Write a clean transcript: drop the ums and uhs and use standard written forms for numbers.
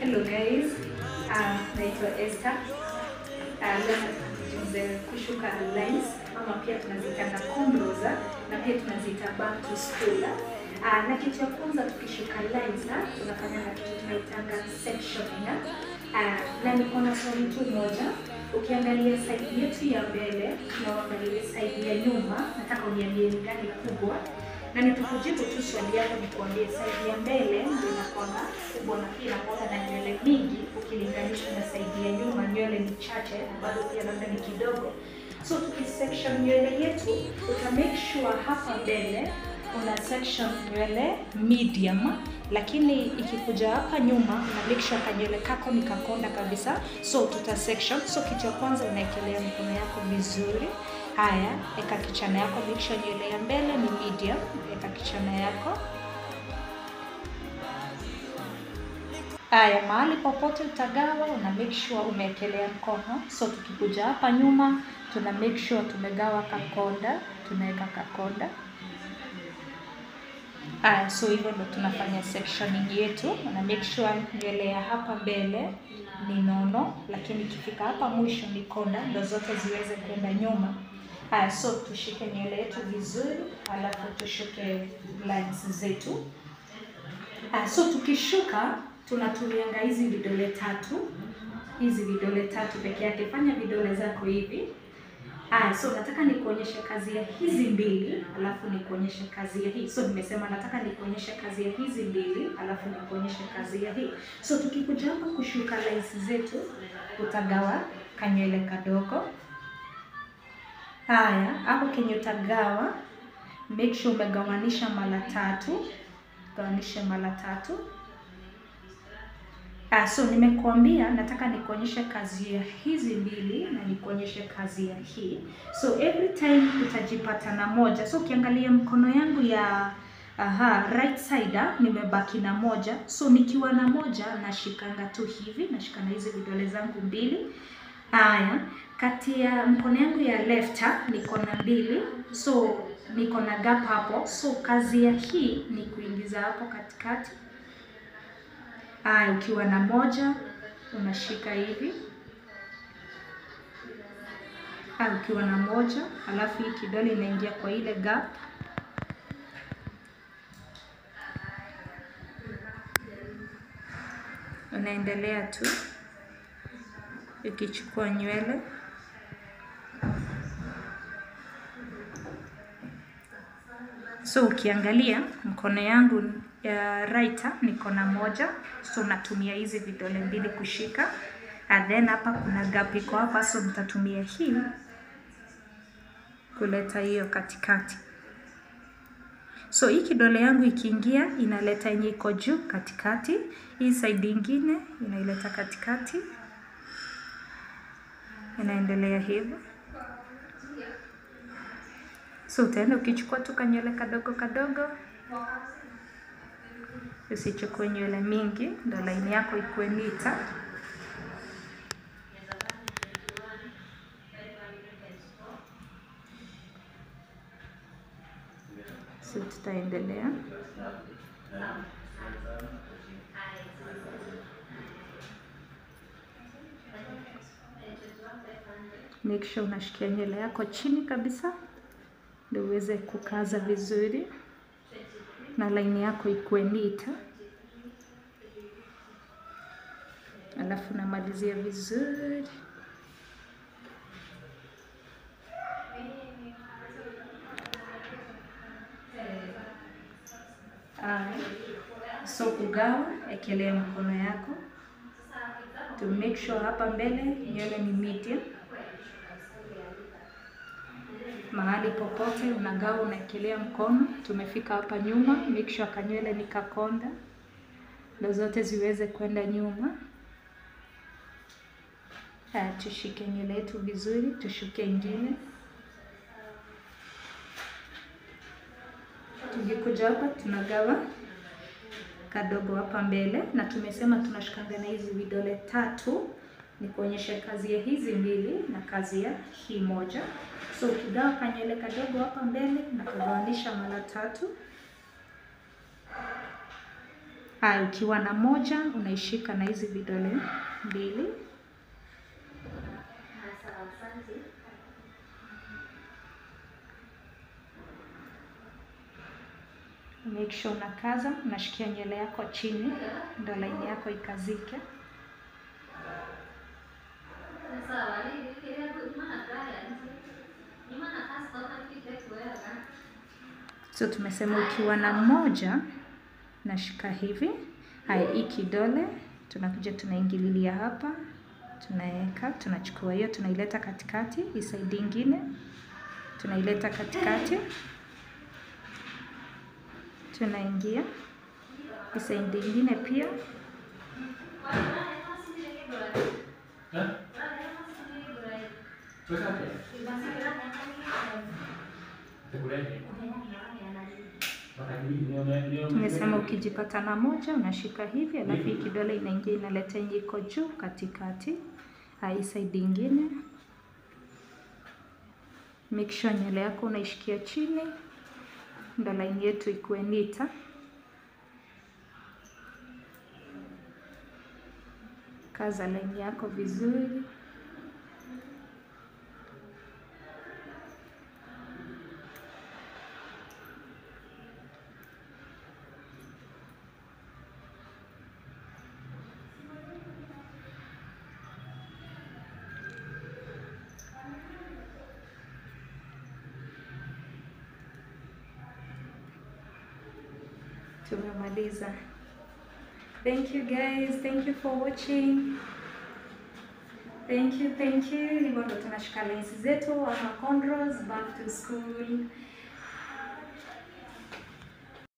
Hello guys, naitwa Esther. Leo tunajifunza kushuka lines ama pia tunazitanga condoza na pia tunazita back to school. Na kitu ya kwanza tukishuka lines tunafanya na kitu tunaitanga sectioning. Na niko na swali tu moja. Ukiangalia side yetu ya mbele na uangalie side ya nyuma, nataka uniambie ni gani kubwa. Na nitakujibu tu swali yako nikuambie side ya mbele ndio inakuwa kubwa na pia inakuwa na nywele mingi ukilinganisha na side ya nyuma nywele ni chache bado pia labda ni kidogo. So tukisection nywele yetu uta make sure hapa mbele una section nywele medium, lakini ikikuja hapa nyuma una make sure kanywele kako ni kakonda kabisa. So tuta section. So kitu ya kwanza unaekelea mikono yako vizuri. Haya, eka kichana yako, make sure nywele ya mbele ni medium, eka kichana yako. Haya, mahali popote utagawa, una make sure umeekelea mkono. So tukikuja hapa nyuma, tuna make sure tumegawa kakonda, tunaweka kakonda. Haya, so hivyo ndo tunafanya sectioning yetu. Una make sure nywele ya hapa mbele ni nono, lakini ikifika hapa mwisho ni konda, ndo zote ziweze kwenda nyuma. So tushike nywele yetu vizuri, alafu tushuke lines zetu. So tukishuka, tunatumianga hizi vidole tatu. Hizi vidole tatu peke yake, fanya vidole zako hivi. So nataka nikuonyeshe kazi ya hizi mbili, alafu nikuonyeshe kazi ya hii. So nimesema nataka nikuonyeshe kazi ya hizi mbili, alafu nikuonyeshe kazi ya hii. So tukikuja hapa kushuka lines zetu, utagawa kanywele kadogo. Haya, hapo kenye utagawa, make sure umegawanisha mara tatu. Gawanisha mara tatu. So nimekuambia nataka nikuonyeshe kazi ya hizi mbili na nikuonyeshe kazi ya hii. So every time utajipata na moja. So ukiangalia mkono yangu ya right side nimebaki na moja. So nikiwa na moja nashikanga tu hivi, nashikana hizi vidole zangu mbili. Haya, kati ya mkono yangu ya left niko na mbili. So niko na gap hapo. So kazi ya hii ni kuingiza hapo katikati. Ukiwa na moja unashika hivi. Ukiwa na moja, alafu hii kidole inaingia kwa ile gap. Unaendelea tu ukichukua nywele. So ukiangalia mkono yangu ya right niko na moja. So natumia hizi vidole mbili kushika. And then hapa kuna gap iko hapa, so nitatumia hii kuleta hiyo katikati. So hii kidole yangu ikiingia inaleta yenye iko juu katikati. Hii side nyingine inaileta katikati. Inaendelea hivyo. So utaenda ukichukua tu kanywele kadogo kadogo. Usichukue nywele mingi, ndo line yako ikuwe nita. So tutaendelea. Make sure unashikia nywele yako chini kabisa, ndio uweze kukaza vizuri na line yako ikuwe nita. Alafu namalizia vizuri. So kugawa, ekelea mkono yako to make sure hapa mbele nywele ni medium. Mahali popote unagawa unaekelea mkono. Tumefika hapa nyuma, make sure kanywele ni kakonda, ndio zote ziweze kwenda nyuma. Tushike nywele yetu vizuri, tushuke ingine. Tukikuja hapa tunagawa kadogo hapa mbele, na tumesema tunashikanga na hizi vidole tatu. Ni kuonyesha kazi ya hizi mbili na kazi ya hii moja. So ukigawa kanywele kadogo hapa mbele na kugawanisha mara tatu. Ukiwa na moja unaishika na hizi vidole mbili. Make sure unakaza, unashikia nywele yako chini ndio line yako ikazike. So tumesema ukiwa na moja nashika hivi. Haya, hii kidole tunakuja tunaingililia hapa, tunaweka, tunachukua hiyo tunaileta katikati, hii side nyingine tunaileta katikati, tunaingia hii side nyingine pia. Tumesema ukijipata na moja unashika hivi, alafu hii kidole inaingia inaleta yenye iko juu katikati. Hii side nyingine. Make sure nywele yako unaishikia chini ndio line yetu ikuwe nita. Kaza line yako vizuri. Tumemaliza. Thank you guys, thank you for watching. Thank you. Hivyo ndo tunashika lines zetu ama cornrows back to school.